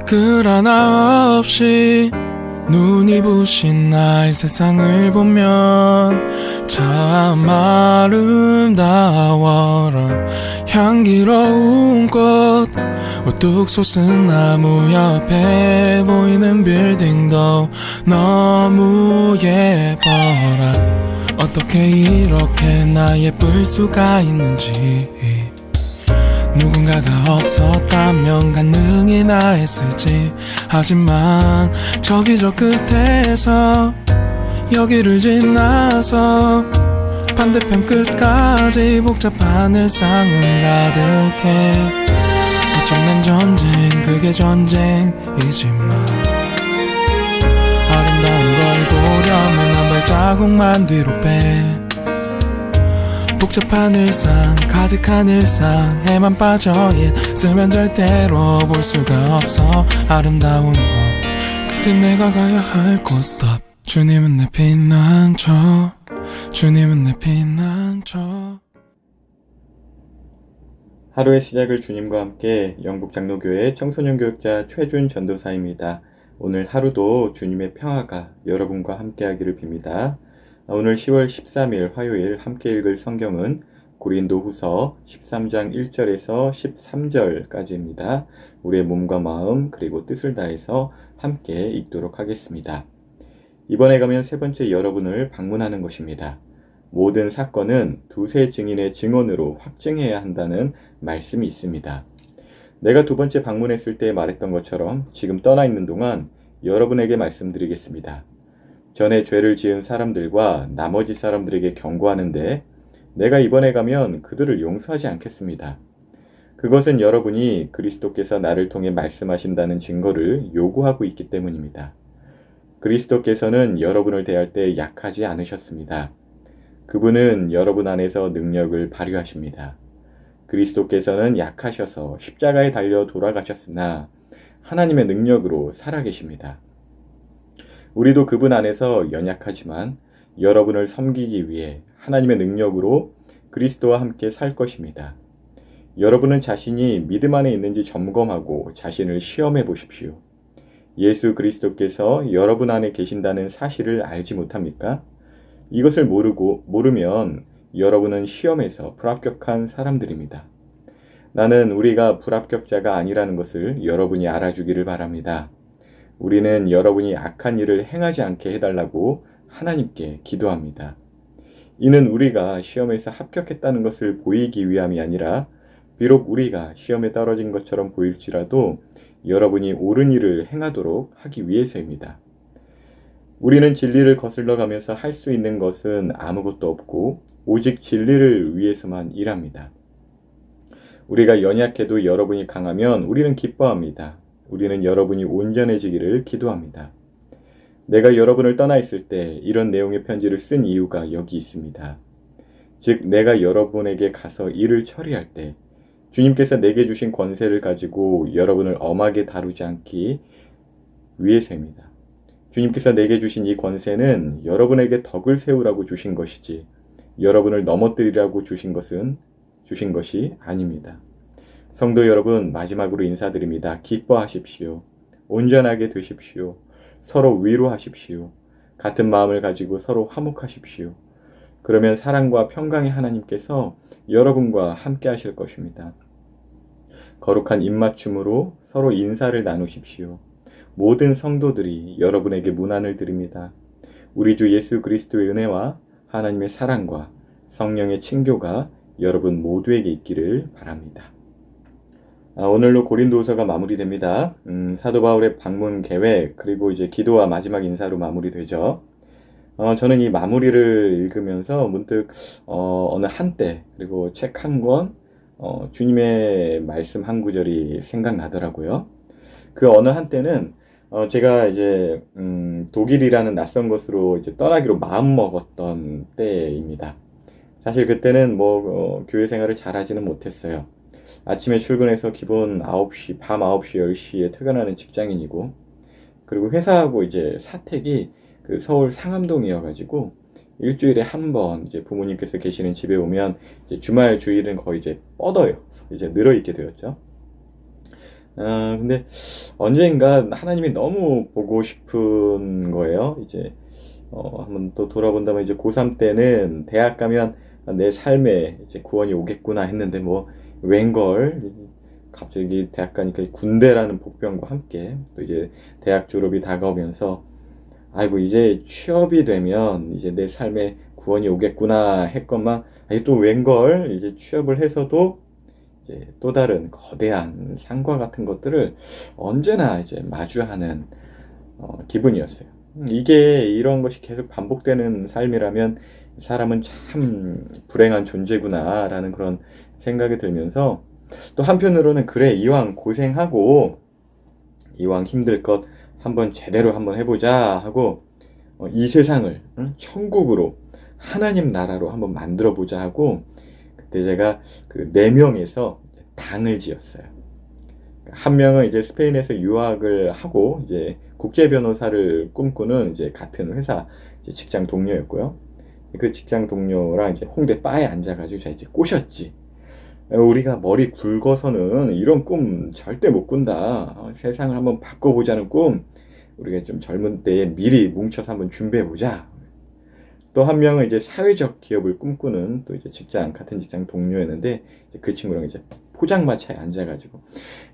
글 하나 없이 눈이 부신 나의 세상을 보면 참 아름다워라. 향기로운 꽃 우뚝 솟은 나무 옆에 보이는 빌딩도 너무 예뻐라. 어떻게 이렇게 나 예쁠 수가 있는지 누군가가 없었다면 가능이나 했을지. 하지만 저기 저 끝에서 여기를 지나서 반대편 끝까지 복잡한 일상은 가득해. 엄청난 전쟁, 그게 전쟁이지만 아름다운 걸 보려면 한 발자국만 뒤로 빼. 복잡한 일상, 가득한 일상에만 빠져 있으면 절대로 볼 수가 없어 아름다운 것. 그때 내가 가야 할 곳 stop. 주님은 내 피난처, 주님은 내 피난처. 하루의 시작을 주님과 함께 영북장로교회 청소년교육자 최준 전도사입니다. 오늘 하루도 주님의 평화가 여러분과 함께하기를 빕니다. 오늘 10월 13일 화요일 함께 읽을 성경은 고린도후서 13장 1절에서 13절까지입니다. 우리의 몸과 마음 그리고 뜻을 다해서 함께 읽도록 하겠습니다. 이번에 가면 세 번째 여러분을 방문하는 것입니다. 모든 사건은 두세 증인의 증언으로 확증해야 한다는 말씀이 있습니다. 내가 두 번째 방문했을 때 말했던 것처럼 지금 떠나 있는 동안 여러분에게 말씀드리겠습니다. 전에 죄를 지은 사람들과 나머지 사람들에게 경고하는데 내가 이번에 가면 그들을 용서하지 않겠습니다. 그것은 여러분이 그리스도께서 나를 통해 말씀하신다는 증거를 요구하고 있기 때문입니다. 그리스도께서는 여러분을 대할 때 약하지 않으셨습니다. 그분은 여러분 안에서 능력을 발휘하십니다. 그리스도께서는 약하셔서 십자가에 달려 돌아가셨으나 하나님의 능력으로 살아계십니다. 우리도 그분 안에서 연약하지만 여러분을 섬기기 위해 하나님의 능력으로 그리스도와 함께 살 것입니다. 여러분은 자신이 믿음 안에 있는지 점검하고 자신을 시험해 보십시오. 예수 그리스도께서 여러분 안에 계신다는 사실을 알지 못합니까? 이것을 모르면 여러분은 시험에서 불합격한 사람들입니다. 나는 우리가 불합격자가 아니라는 것을 여러분이 알아주기를 바랍니다. 우리는 여러분이 악한 일을 행하지 않게 해달라고 하나님께 기도합니다. 이는 우리가 시험에서 합격했다는 것을 보이기 위함이 아니라 비록 우리가 시험에 떨어진 것처럼 보일지라도 여러분이 옳은 일을 행하도록 하기 위해서입니다. 우리는 진리를 거슬러 가면서 할 수 있는 것은 아무것도 없고 오직 진리를 위해서만 일합니다. 우리가 연약해도 여러분이 강하면 우리는 기뻐합니다. 우리는 여러분이 온전해지기를 기도합니다. 내가 여러분을 떠나 있을 때 이런 내용의 편지를 쓴 이유가 여기 있습니다. 즉 내가 여러분에게 가서 일을 처리할 때 주님께서 내게 주신 권세를 가지고 여러분을 엄하게 다루지 않기 위해서입니다. 주님께서 내게 주신 이 권세는 여러분에게 덕을 세우라고 주신 것이지 여러분을 넘어뜨리라고 주신 것이 아닙니다. 성도 여러분, 마지막으로 인사드립니다. 기뻐하십시오. 온전하게 되십시오. 서로 위로하십시오. 같은 마음을 가지고 서로 화목하십시오. 그러면 사랑과 평강의 하나님께서 여러분과 함께 하실 것입니다. 거룩한 입맞춤으로 서로 인사를 나누십시오. 모든 성도들이 여러분에게 문안을 드립니다. 우리 주 예수 그리스도의 은혜와 하나님의 사랑과 성령의 친교가 여러분 모두에게 있기를 바랍니다. 오늘로 고린도후서가 마무리됩니다. 사도 바울의 방문 계획 그리고 이제 기도와 마지막 인사로 마무리되죠. 저는 이 마무리를 읽으면서 문득 어느 한때 그리고 책 한 권, 주님의 말씀 한 구절이 생각나더라고요. 그 어느 한때는 제가 이제 독일이라는 낯선 곳으로 이제 떠나기로 마음 먹었던 때입니다. 사실 그때는 교회 생활을 잘하지는 못했어요. 아침에 출근해서 기본 9시, 밤 9시, 10시에 퇴근하는 직장인이고, 그리고 회사하고 이제 사택이 그 서울 상암동이어가지고, 일주일에 한 번 이제 부모님께서 계시는 집에 오면 이제 주말 주일은 거의 이제 뻗어요. 이제 늘어있게 되었죠. 근데 언젠가 하나님이 너무 보고 싶은 거예요. 이제 한번 또 돌아본다면 이제 고3 때는 대학 가면 내 삶에 이제 구원이 오겠구나 했는데 뭐 웬걸 갑자기 대학 가니까 군대라는 복병과 함께 또 이제 대학 졸업이 다가오면서 아이고 이제 취업이 되면 이제 내 삶에 구원이 오겠구나 했건만 아니 또 웬걸 이제 취업을 해서도 이제 또 다른 거대한 상과 같은 것들을 언제나 이제 마주하는 기분이었어요. 이게 이런 것이 계속 반복되는 삶이라면 사람은 참 불행한 존재구나라는 그런 생각이 들면서 또 한편으로는 그래 이왕 고생하고 이왕 힘들 것 한번 제대로 한번 해보자 하고 이 세상을 천국으로 하나님 나라로 한번 만들어 보자 하고 그때 제가 그 4명에서 당을 지었어요. 한 명은 이제 스페인에서 유학을 하고 이제 국제 변호사를 꿈꾸는 이제 같은 회사 이제 직장 동료였고요. 그 직장 동료랑 이제 홍대 바에 앉아가지고 제가 이제 꼬셨지. 우리가 머리 굵어서는 이런 꿈 절대 못 꾼다. 세상을 한번 바꿔보자는 꿈. 우리가 좀 젊은 때에 미리 뭉쳐서 한번 준비해보자. 또 한 명은 이제 사회적 기업을 꿈꾸는 또 이제 같은 직장 동료였는데 그 친구랑 이제 포장마차에 앉아가지고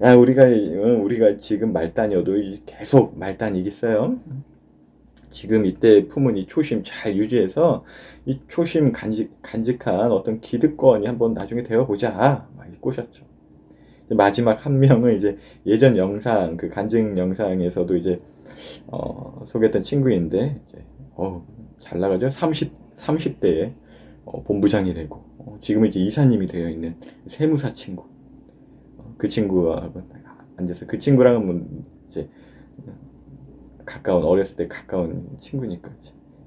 야 우리가 지금 말단이어도 계속 말단이겠어요. 지금 이때 품은 이 초심 잘 유지해서 이 초심 간직한 어떤 기득권이 한번 나중에 되어보자 막 꼬셨죠. 마지막 한 명은 이제 예전 영상 그 간증 영상에서도 이제 소개했던 친구인데 이제 잘 나가죠. 30대에 본부장이 되고 지금은 이제 이사님이 되어 있는 세무사 친구. 그 친구와 앉아서 그 친구랑은 뭐 이제 가까운 어렸을 때 가까운 친구니까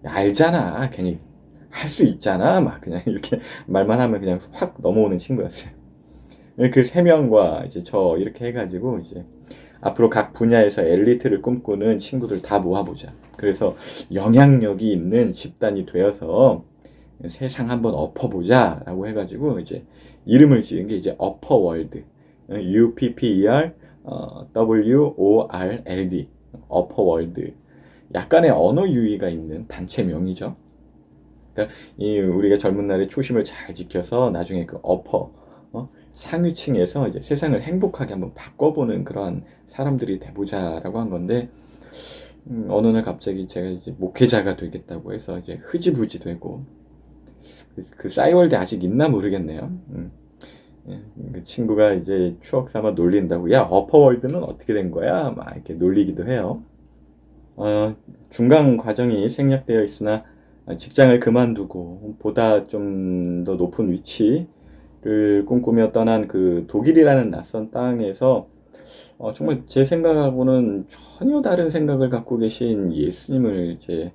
야, 알잖아. 괜히 할 수 있잖아. 막 그냥 이렇게 말만 하면 그냥 확 넘어오는 친구였어요. 그 3명과 이제 저 이렇게 해가지고 이제 앞으로 각 분야에서 엘리트를 꿈꾸는 친구들 다 모아보자. 그래서 영향력이 있는 집단이 되어서 세상 한번 엎어보자 라고 해가지고 이제 이름을 지은 게 이제 어퍼월드 UPPER WORLD 어퍼월드 약간의 언어 유희가 있는 단체명이죠. 그러니까 우리가 젊은 날의 초심을 잘 지켜서 나중에 그 상위층에서 이제 세상을 행복하게 한번 바꿔보는 그런 사람들이 돼보자라고 한 건데 어느 날 갑자기 제가 이제 목회자가 되겠다고 해서 이제 흐지부지 되고 그 싸이월드 아직 있나 모르겠네요. 그 친구가 이제 추억 삼아 놀린다고 야 어퍼월드는 어떻게 된 거야? 막 이렇게 놀리기도 해요. 중간 과정이 생략되어 있으나 직장을 그만두고 보다 좀 더 높은 위치를 꿈꾸며 떠난 그 독일이라는 낯선 땅에서 정말 제 생각하고는 전혀 다른 생각을 갖고 계신 예수님을 이제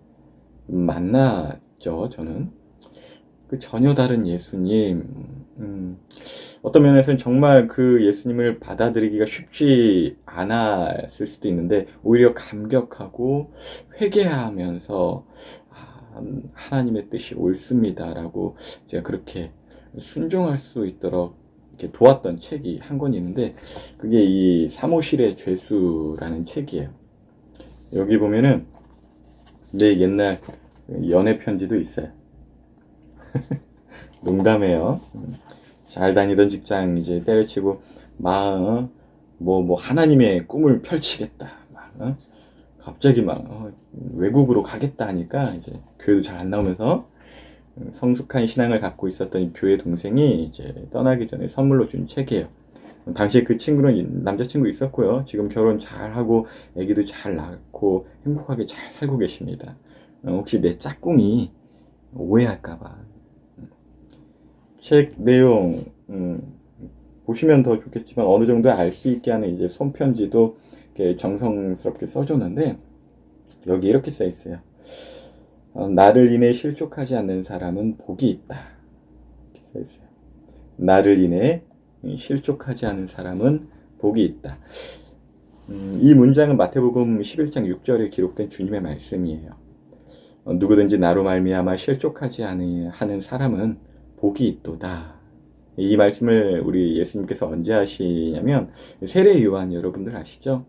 만났죠. 저는 그 전혀 다른 예수님 어떤 면에서는 정말 그 예수님을 받아들이기가 쉽지 않았을 수도 있는데 오히려 감격하고 회개하면서 하나님의 뜻이 옳습니다라고 제가 그렇게 순종할 수 있도록 이렇게 도왔던 책이 한 권 있는데 그게 이 사무실의 죄수라는 책이에요. 여기 보면은 내 옛날 연애 편지도 있어요. 농담해요. 잘 다니던 직장 이제 때려치고 막 뭐 하나님의 꿈을 펼치겠다. 막 갑자기 막 외국으로 가겠다 하니까 이제 교회도 잘 안 나오면서 성숙한 신앙을 갖고 있었던 이 교회 동생이 이제 떠나기 전에 선물로 준 책이에요. 당시에 그 친구는 남자친구 있었고요. 지금 결혼 잘하고 아기도 잘 낳고 행복하게 잘 살고 계십니다. 혹시 내 짝꿍이 오해할까봐. 책 내용 보시면 더 좋겠지만 어느 정도 알 수 있게 하는 이제 손편지도 이렇게 정성스럽게 써줬는데 여기 이렇게 써 있어요. 나를 인해 실족하지 않는 사람은 복이 있다. 이렇게 써 있어요. 나를 인해 실족하지 않은 사람은 복이 있다. 이 문장은 마태복음 11장 6절에 기록된 주님의 말씀이에요. 누구든지 나로 말미암아 실족하지 하는 사람은 복이 있도다. 이 말씀을 우리 예수님께서 언제 하시냐면 세례 요한 여러분들 아시죠?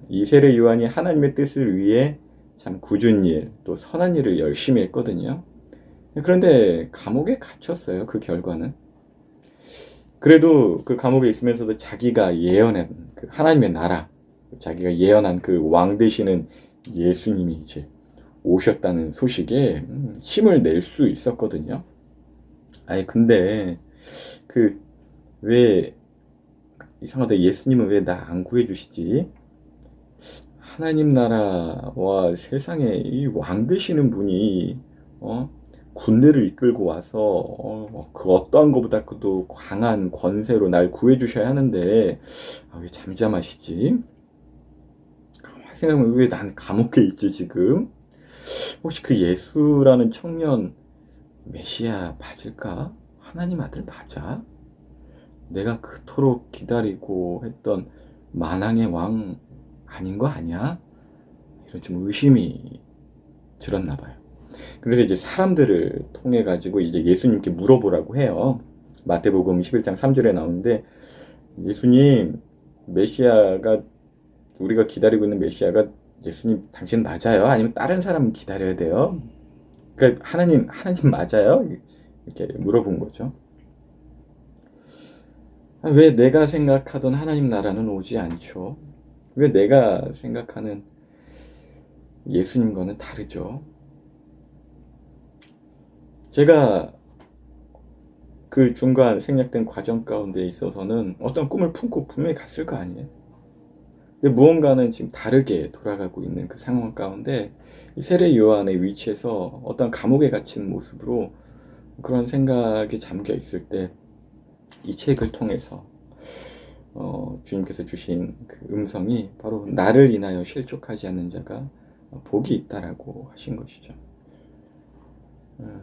이 세례 요한이 하나님의 뜻을 위해 참 굳은 일, 또 선한 일을 열심히 했거든요. 그런데 감옥에 갇혔어요. 그 결과는. 그래도 그 감옥에 있으면서도 자기가 예언한 그 하나님의 나라, 자기가 예언한 그 왕 되시는 예수님이 이제 오셨다는 소식에 힘을 낼 수 있었거든요. 아니 근데 그 왜 이상하다, 예수님은 왜 나 안 구해주시지? 하나님 나라와 세상에 이 왕 되시는 분이 군대를 이끌고 와서 그 어떠한 것보다 그도 강한 권세로 날 구해주셔야 하는데 왜 잠잠하시지? 가만히 생각하면 왜 난 감옥에 있지 지금? 혹시 그 예수라는 청년 메시아 맞을까? 하나님 아들 맞아? 내가 그토록 기다리고 했던 만왕의 왕 아닌 거 아니야? 이런 좀 의심이 들었나 봐요. 그래서 이제 사람들을 통해 가지고 이제 예수님께 물어보라고 해요. 마태복음 11장 3절에 나오는데, 예수님, 메시아가, 우리가 기다리고 있는 메시아가 예수님 당신 맞아요? 아니면 다른 사람 기다려야 돼요? 그러니까 하나님 맞아요? 이렇게 물어본 거죠. 왜 내가 생각하던 하나님 나라는 오지 않죠? 왜 내가 생각하는 예수님과는 다르죠? 제가 그 중간 생략된 과정 가운데 있어서는 어떤 꿈을 품고 분명히 갔을 거 아니에요? 근데 무언가는 지금 다르게 돌아가고 있는 그 상황 가운데 이 세례 요한의 위치에서 어떤 감옥에 갇힌 모습으로 그런 생각에 잠겨 있을 때 이 책을 통해서 주님께서 주신 그 음성이 바로 나를 인하여 실족하지 않는 자가 복이 있다라고 하신 것이죠.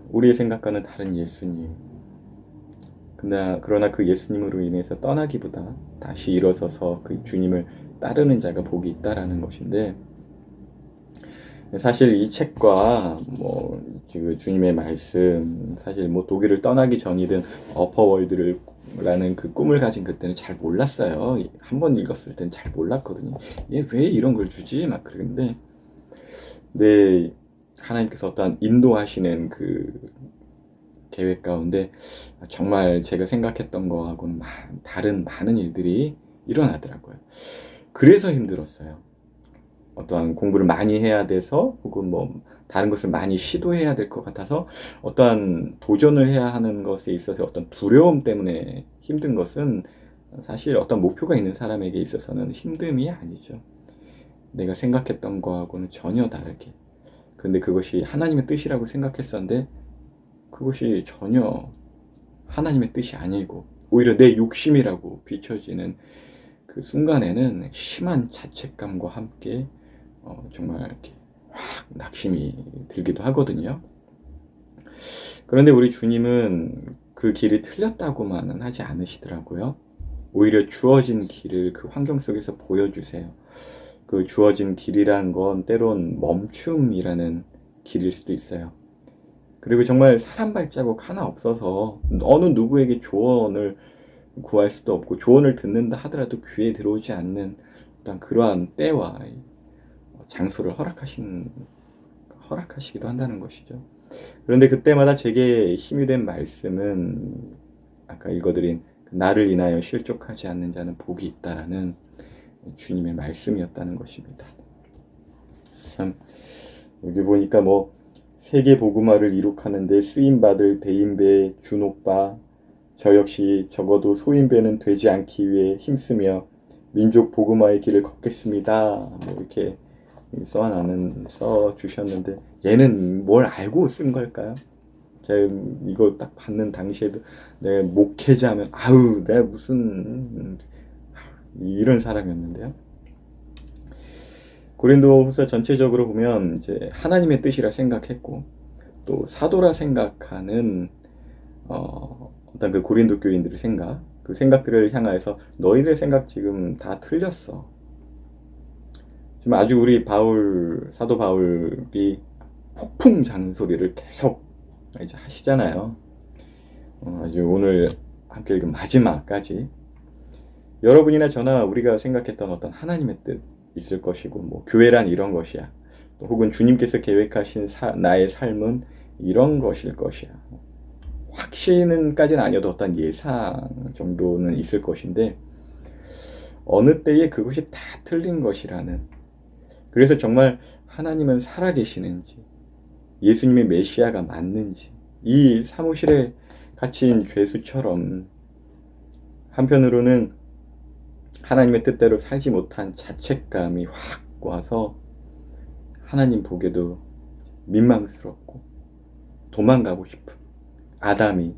우리의 생각과는 다른 예수님. 그러나 그 예수님으로 인해서 떠나기보다 다시 일어서서 그 주님을 따르는 자가 복이 있다라는 것인데, 사실 이 책과 뭐 주님의 말씀, 사실 뭐 독일을 떠나기 전이든 어퍼월드라는 그 꿈을 가진 그때는 잘 몰랐어요. 한 번 읽었을 땐 잘 몰랐거든요. 얘 왜 이런 걸 주지? 막 그러는데, 네, 하나님께서 어떤 인도하시는 그 계획 가운데 정말 제가 생각했던 거하고는 다른 많은 일들이 일어나더라고요. 그래서 힘들었어요. 어떠한 공부를 많이 해야 돼서, 혹은 뭐 다른 것을 많이 시도해야 될 것 같아서, 어떠한 도전을 해야 하는 것에 있어서 어떤 두려움 때문에 힘든 것은 사실 어떤 목표가 있는 사람에게 있어서는 힘듦이 아니죠. 내가 생각했던 거하고는 전혀 다르게. 근데 그것이 하나님의 뜻이라고 생각했었는데 그것이 전혀 하나님의 뜻이 아니고 오히려 내 욕심이라고 비춰지는 그 순간에는 심한 자책감과 함께 정말 이렇게 확 낙심이 들기도 하거든요. 그런데 우리 주님은 그 길이 틀렸다고만은 하지 않으시더라고요. 오히려 주어진 길을 그 환경 속에서 보여주세요. 그 주어진 길이란 건 때론 멈춤이라는 길일 수도 있어요. 그리고 정말 사람 발자국 하나 없어서 어느 누구에게 조언을 구할 수도 없고, 조언을 듣는다 하더라도 귀에 들어오지 않는 어떤 그러한 때와 장소를 허락하시기도 한다는 것이죠. 그런데 그때마다 제게 힘이 된 말씀은 아까 읽어드린 나를 인하여 실족하지 않는 자는 복이 있다라는 주님의 말씀이었다는 것입니다. 참 여기 보니까 뭐 세계 복음화를 이룩하는데 쓰임받을 대인배 준오빠, 저 역시 적어도 소인배는 되지 않기 위해 힘쓰며 민족 복음화의 길을 걷겠습니다. 뭐 이렇게 써 주셨는데, 얘는 뭘 알고 쓴 걸까요? 제가 이거 딱 받는 당시에도 내가 목회자면 아우 내가 무슨 이런 사람이었는데요. 고린도후서 전체적으로 보면 이제 하나님의 뜻이라 생각했고, 또 사도라 생각하는 어떤 그 고린도 교인들의 생각, 그 생각들을 향하여서 너희들의 생각 지금 다 틀렸어. 지금 아주 우리 사도 바울이 폭풍 잔소리를 계속 이제 하시잖아요. 아주 오늘 함께 읽은 마지막까지 여러분이나 저나 우리가 생각했던 어떤 하나님의 뜻 있을 것이고, 뭐 교회란 이런 것이야, 또 혹은 주님께서 계획하신 나의 삶은 이런 것일 것이야, 확신은까지는 아니어도 어떤 예상 정도는 있을 것인데, 어느 때에 그것이 다 틀린 것이라는, 그래서 정말 하나님은 살아계시는지, 예수님의 메시아가 맞는지, 이 사무실에 갇힌 죄수처럼 한편으로는 하나님의 뜻대로 살지 못한 자책감이 확 와서 하나님 보기에도 민망스럽고 도망가고 싶은 아담이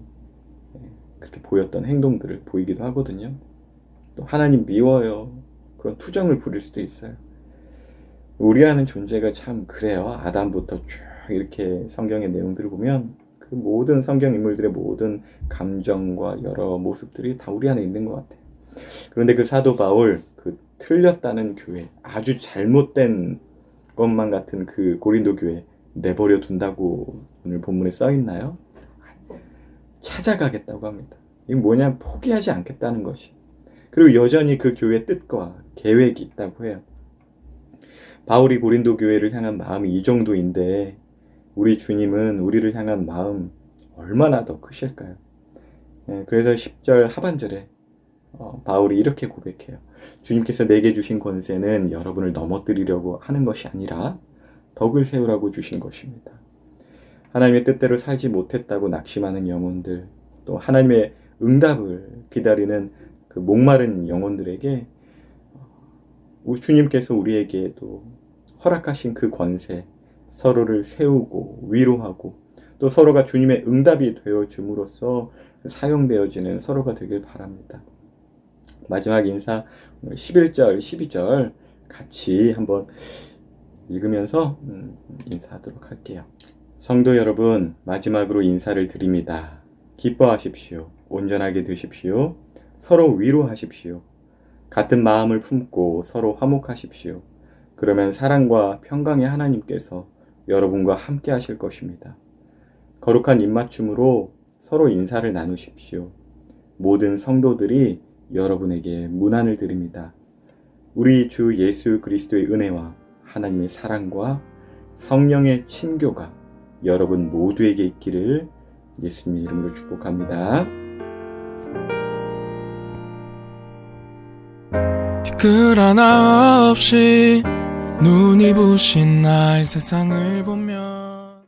그렇게 보였던 행동들을 보이기도 하거든요. 또 하나님 미워요, 그런 투정을 부릴 수도 있어요. 우리라는 존재가 참 그래요. 아담부터 쭉 이렇게 성경의 내용들을 보면 그 모든 성경 인물들의 모든 감정과 여러 모습들이 다 우리 안에 있는 것 같아요. 그런데 그 사도 바울, 그 틀렸다는 교회, 아주 잘못된 것만 같은 그 고린도 교회 내버려 둔다고 오늘 본문에 써 있나요? 찾아가겠다고 합니다. 이게 뭐냐, 포기하지 않겠다는 것이. 그리고 여전히 그 교회의 뜻과 계획이 있다고 해요. 바울이 고린도 교회를 향한 마음이 이 정도인데 우리 주님은 우리를 향한 마음 얼마나 더 크실까요? 그래서 10절 하반절에 바울이 이렇게 고백해요. 주님께서 내게 주신 권세는 여러분을 넘어뜨리려고 하는 것이 아니라 덕을 세우라고 주신 것입니다. 하나님의 뜻대로 살지 못했다고 낙심하는 영혼들, 또 하나님의 응답을 기다리는 그 목마른 영혼들에게 주님께서 우리에게도 허락하신 그 권세, 서로를 세우고 위로하고 또 서로가 주님의 응답이 되어줌으로써 사용되어지는 서로가 되길 바랍니다. 마지막 인사 11절, 12절 같이 한번 읽으면서 인사하도록 할게요. 성도 여러분, 마지막으로 인사를 드립니다. 기뻐하십시오. 온전하게 되십시오. 서로 위로하십시오. 같은 마음을 품고 서로 화목하십시오. 그러면 사랑과 평강의 하나님께서 여러분과 함께 하실 것입니다. 거룩한 입맞춤으로 서로 인사를 나누십시오. 모든 성도들이 여러분에게 문안을 드립니다. 우리 주 예수 그리스도의 은혜와 하나님의 사랑과 성령의 친교가 여러분 모두에게 있기를 예수님의 이름으로 축복합니다. 티끌 하나 없이 눈이 부신 날 세상을 보며